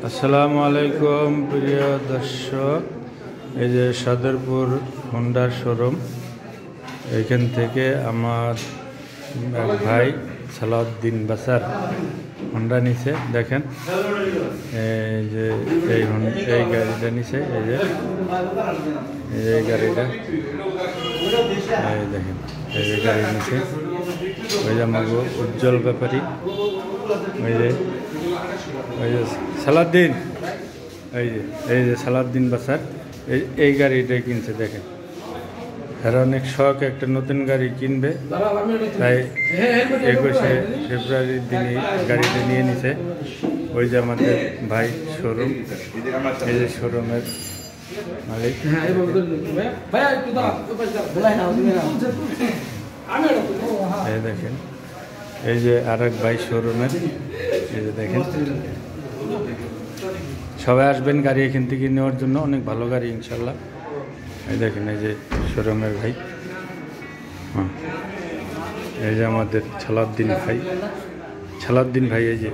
আসসালামু আলাইকুম প্রিয় দর্শক, এই যে সদরপুর হোন্ডার শোরুম। এইখান থেকে আমার এক ভাই সালাউদ্দিন বাসার হোন্ডা নিছে। দেখেন এই যে এই গাড়িটা নিছে, এই গাড়িটা এই দেখেন, এই যে গাড়ি নিছে। ওই যে আমার উজ্জ্বল ব্যাপারী, ওই যে সালাউদ্দিন, এই যে সালাউদ্দিন বাসার এই গাড়িটাই কিনছে। দেখেন, এরা অনেক শখ একটা নতুন গাড়ি কিনবে, তাই 21শে ফেব্রুয়ারির দিনে গাড়িটা নিয়ে নিছে। ওই যে আমাদের ভাই শোরুম, এই যে শোরুমের মালিক। এই দেখেন, এই যে আর এক ভাই শোরুমের, এই যে দেখেন। সবাই আসবেন গাড়ি এখান থেকে নেওয়ার জন্য, অনেক ভালো গাড়ি ইনশাল্লাহ। এই দেখেন, এই যে শোরুমের ভাই, হ্যাঁ, এই যে আমাদের সালাউদ্দিন ভাই, এই যে